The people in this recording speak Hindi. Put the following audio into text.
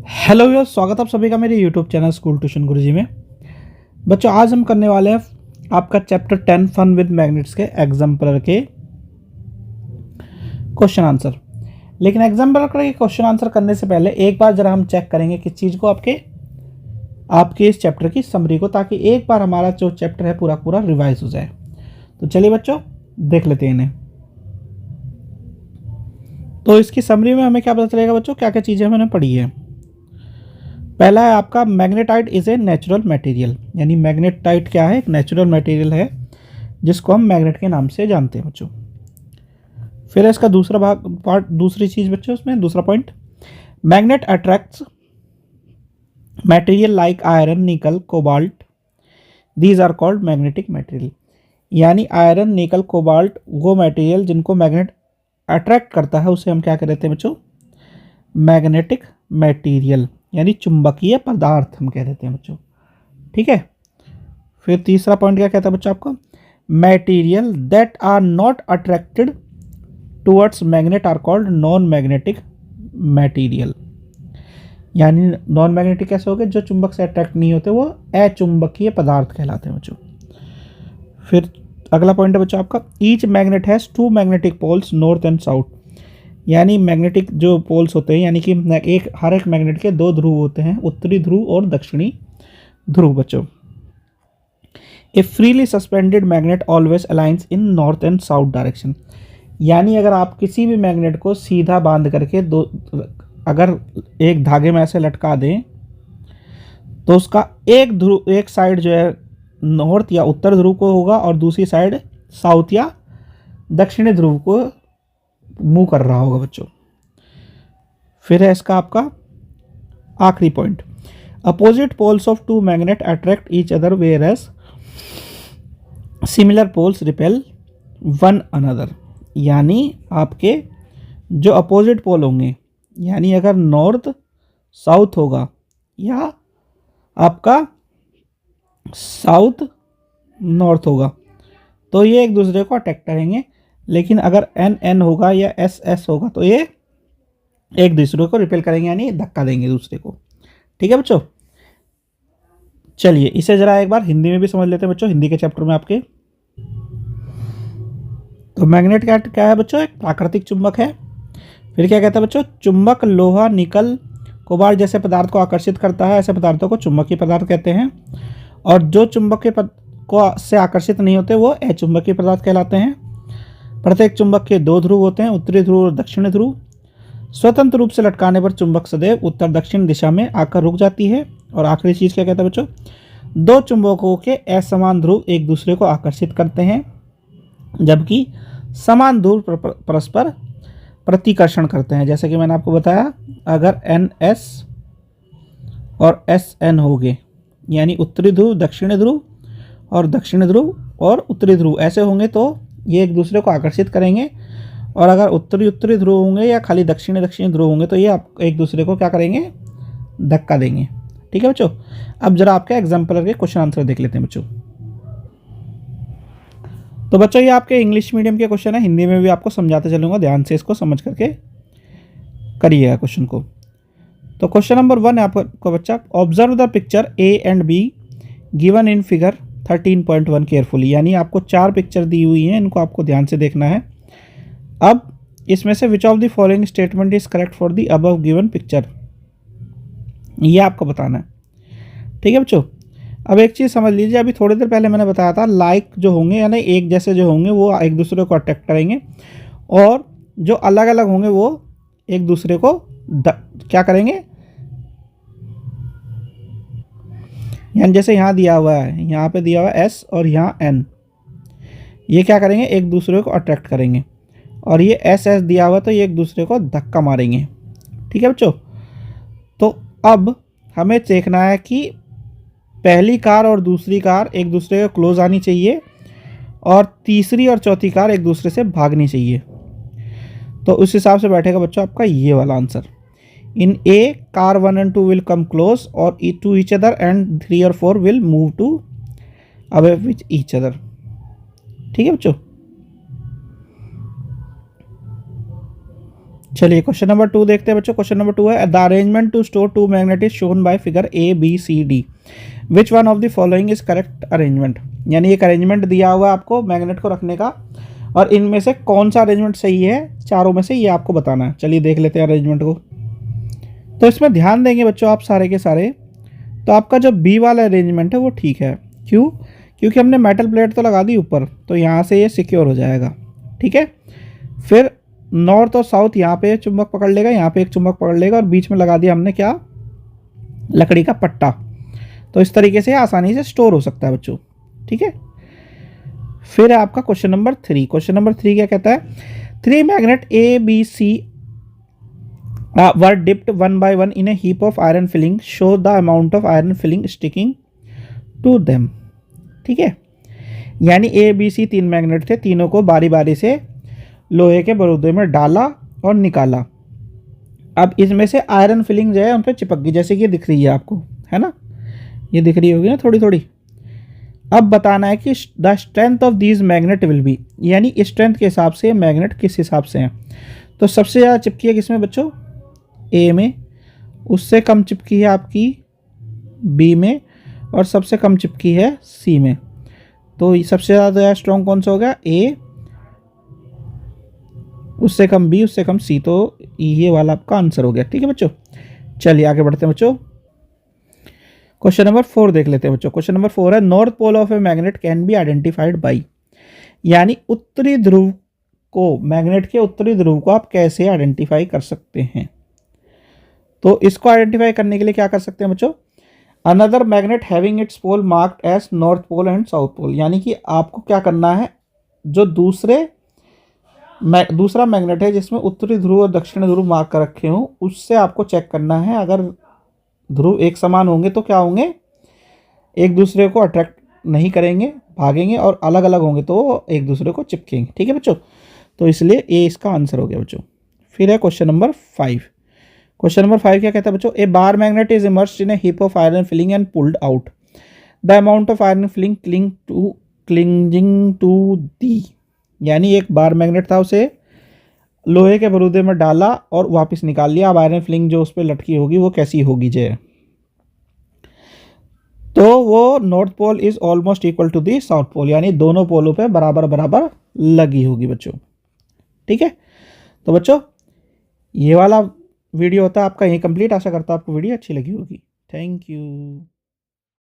हेलो व्यूअर, स्वागत है आप सभी का मेरे यूट्यूब चैनल स्कूल ट्यूशन गुरुजी में। बच्चों, आज हम करने वाले हैं आपका चैप्टर 10 फन विद मैग्नेट्स के एग्जाम्पलर के क्वेश्चन आंसर। लेकिन एग्जाम्पलर के क्वेश्चन आंसर करने से पहले एक बार जरा हम चेक करेंगे किस चीज़ को, आपके इस चैप्टर की समरी को, ताकि एक बार हमारा जो चैप्टर है पूरा पूरा रिवाइज हो जाए। तो चलिए बच्चों, देख लेते हैं इन्हें। तो इसकी समरी में हमें क्या पता चलेगा बच्चों, क्या क्या चीज़ें मैंने पढ़ी है। पहला है आपका magnetite is a natural material, यानी मैग्नेटाइट क्या है, एक नेचुरल मटेरियल है जिसको हम मैग्नेट के नाम से जानते हैं बच्चों। फिर है इसका दूसरा दूसरी चीज़ बच्चों, उसमें दूसरा point, magnet attracts material like iron, nickel, cobalt, these are called magnetic material. यानी आयरन, निकल, कोबाल्ट, वो मटेरियल जिनको मैग्नेट अट्रैक्ट करता है उसे हम क्या कहते हैं बच्चों, मैग्नेटिक मटेरियल, यानी चुंबकीय पदार्थ हम कह देते हैं बच्चों। ठीक है। फिर तीसरा पॉइंट क्या कहता है बच्चों आपको, material that are not attracted towards magnet are called non magnetic material. यानी नॉन मैग्नेटिक कैसे हो गए, जो चुंबक से अट्रैक्ट नहीं होते वो अचुंबकीय पदार्थ कहलाते हैं बच्चों। फिर अगला पॉइंट है बच्चों आपका, each magnet has two magnetic poles north and south. यानी मैग्नेटिक जो पोल्स होते हैं, यानी कि हर एक मैग्नेट के दो ध्रुव होते हैं, उत्तरी ध्रुव और दक्षिणी ध्रुव बच्चों। A freely suspended magnet always aligns in north and south direction. यानी अगर आप किसी भी मैग्नेट को सीधा बांध करके अगर एक धागे में ऐसे लटका दें तो उसका एक साइड जो है नॉर्थ या उत्तर ध्रुव को होगा और दूसरी साइड साउथ या दक्षिणी ध्रुव को मूव कर रहा होगा बच्चों। फिर है इसका आपका आखिरी point, opposite poles of two magnet attract each other whereas similar poles repel one another. यानी आपके जो अपोजिट पोल होंगे, यानी अगर नॉर्थ साउथ होगा या आपका साउथ नॉर्थ होगा तो ये एक दूसरे को अटैक करेंगे। लेकिन अगर एन एन होगा या एस एस होगा तो ये एक दूसरे को रिपेल करेंगे, यानी धक्का देंगे दूसरे को। ठीक है बच्चों, चलिए इसे जरा एक बार हिंदी में भी समझ लेते हैं बच्चों, हिंदी के चैप्टर में आपके। तो मैग्नेट क्या है बच्चों, एक प्राकृतिक चुंबक है। फिर क्या कहता है बच्चों, चुंबक लोहा, निकल, कोबाल्ट जैसे पदार्थ को आकर्षित करता है, ऐसे पदार्थों को चुंबकीय पदार्थ कहते हैं। और जो चुंबक को से आकर्षित नहीं होते वो अचुंबकीय पदार्थ कहलाते हैं। प्रत्येक चुंबक के दो ध्रुव होते हैं, उत्तरी ध्रुव और दक्षिणी ध्रुव। स्वतंत्र रूप से लटकाने पर चुंबक सदैव उत्तर दक्षिण दिशा में आकर रुक जाती है। और आखिरी चीज़ क्या कहता है बच्चों, दो चुंबकों के असमान ध्रुव एक दूसरे को आकर्षित करते हैं, जबकि समान ध्रुव परस्पर प्रतिकर्षण करते हैं। जैसे कि मैंने आपको बताया, अगर एन एस और एस एन हो गए, यानी उत्तरी ध्रुव, दक्षिणी ध्रुव और दक्षिणी ध्रुव और उत्तरी ध्रुव ऐसे होंगे तो ये एक दूसरे को आकर्षित करेंगे। और अगर उत्तरी ध्रुव होंगे या खाली दक्षिणी ध्रुव होंगे तो ये आप एक दूसरे को क्या करेंगे, धक्का देंगे। ठीक है बच्चों, अब जरा आपके एग्जाम्पलर के क्वेश्चन आंसर देख लेते हैं बच्चों। तो बच्चों ये आपके इंग्लिश मीडियम के क्वेश्चन है, हिंदी में भी आपको समझाते चलूंगा, ध्यान से इसको समझ करके करिएगा क्वेश्चन को। तो क्वेश्चन नंबर 1 है आपको बच्चा, observe the picture A and be given in figure 13.1 carefully. यानी आपको 4 पिक्चर दी हुई हैं, इनको आपको ध्यान से देखना है। अब इसमें से which of the following statement is correct for the above given picture, ये आपको बताना है। ठीक है बच्चों, अब एक चीज़ समझ लीजिए, अभी थोड़ी देर पहले मैंने बताया था लाइक जो होंगे यानी एक जैसे जो होंगे वो एक दूसरे को अट्रैक्ट करेंगे, और जो अलग अलग होंगे वो एक दूसरे को क्या करेंगे, यानी जैसे यहाँ दिया हुआ है, यहाँ पे दिया हुआ है एस और यहाँ एन, ये क्या करेंगे, एक दूसरे को अट्रैक्ट करेंगे। और ये एस एस दिया हुआ तो ये एक दूसरे को धक्का मारेंगे। ठीक है बच्चों, तो अब हमें देखना है कि पहली कार और दूसरी कार एक दूसरे के क्लोज आनी चाहिए और तीसरी और चौथी कार एक दूसरे से भागनी चाहिए। तो उस हिसाब से बैठेगा बच्चों आपका ये वाला answer. In A, car 1 and 2 will come close or to each other and 3 or 4 will move to away with each other. ठीक है बच्चों, चलिए क्वेश्चन नंबर 2 देखते हैं बच्चों। क्वेश्चन नंबर 2 है the arrangement to store two magnet is shown by figure A B C D, which one of the following is correct arrangement. यानी एक अरेंजमेंट दिया हुआ है आपको मैग्नेट को रखने का, और इनमें से कौन सा अरेंजमेंट सही है चारों में से, ये आपको बताना है। चलिए देख लेते हैं अरेंजमेंट को। तो इसमें ध्यान देंगे बच्चों आप सारे के सारे, तो आपका जो बी वाला अरेंजमेंट है वो ठीक है। क्यों? क्योंकि हमने मेटल प्लेट तो लगा दी ऊपर, तो यहाँ से ये सिक्योर हो जाएगा। ठीक है, फिर नॉर्थ और साउथ यहाँ पे चुंबक पकड़ लेगा, यहाँ पे एक चुंबक पकड़ लेगा, और बीच में लगा दिया हमने क्या, लकड़ी का पट्टा। तो इस तरीके से आसानी से स्टोर हो सकता है बच्चों। ठीक है, फिर है आपका क्वेश्चन नंबर 3। क्वेश्चन नंबर 3 क्या कहता है, 3 magnet A B C were dipped one by one in a heap of iron filing, show the amount of iron filing sticking to them. ठीक है, यानी ए बी सी 3 मैग्नेट थे, तीनों को बारी बारी से लोहे के बरूदे में डाला और निकाला। अब इसमें से आयरन फिलिंग जो है उन पर चिपक गई, जैसे कि ये दिख रही है आपको, है ना, ये दिख रही होगी ना थोड़ी थोड़ी। अब बताना है कि the strength of these magnet will be, यानी स्ट्रेंथ के हिसाब से मैग्नेट किस हिसाब से हैं। तो सबसे ज़्यादा चिपकी है किसमें बच्चों, ए में, उससे कम चिपकी है आपकी बी में, और सबसे कम चिपकी है सी में। तो सबसे ज़्यादा स्ट्रॉन्ग कौन सा हो गया, ए, उससे कम बी, उससे कम सी। तो ये वाला आपका आंसर हो गया। ठीक है बच्चों, चलिए आगे बढ़ते हैं बच्चों। क्वेश्चन नंबर 4 देख लेते हैं बच्चों। क्वेश्चन नंबर 4 है north pole of a magnet can be identified by, यानी उत्तरी ध्रुव को, मैग्नेट के उत्तरी ध्रुव को आप कैसे आइडेंटिफाई कर सकते हैं। तो इसको आइडेंटिफाई करने के लिए क्या कर सकते हैं बच्चों, another magnet having its pole marked as north pole and south pole. यानी कि आपको क्या करना है, जो दूसरा मैग्नेट है जिसमें उत्तरी ध्रुव और दक्षिण ध्रुव मार्क कर रखे हों, उससे आपको चेक करना है। अगर ध्रुव एक समान होंगे तो क्या होंगे, एक दूसरे को अट्रैक्ट नहीं करेंगे, भागेंगे, और अलग अलग होंगे तो एक दूसरे को चिपकेंगे। ठीक है बच्चों, तो इसलिए ए इसका आंसर हो गया बच्चों। फिर है क्वेश्चन नंबर 5। क्वेश्चन नंबर 5 क्या कहता है बच्चों, a bar magnet is immersed in a heap of iron filing and pulled out, the amount of iron filing clinging to the. यानी एक बार मैग्नेट था, उसे लोहे के बरूदे में डाला और वापस निकाल लिया। अब आयरन फिलिंग जो उस पर लटकी होगी वो कैसी होगी जे, तो वो north pole is almost equal to the south pole, यानी दोनों पोलों पे बराबर बराबर लगी होगी बच्चों। ठीक है, तो बच्चों ये वाला वीडियो होता है आपका यही कंप्लीट। आशा करता हूँ आपको वीडियो अच्छी लगी होगी। Thank you.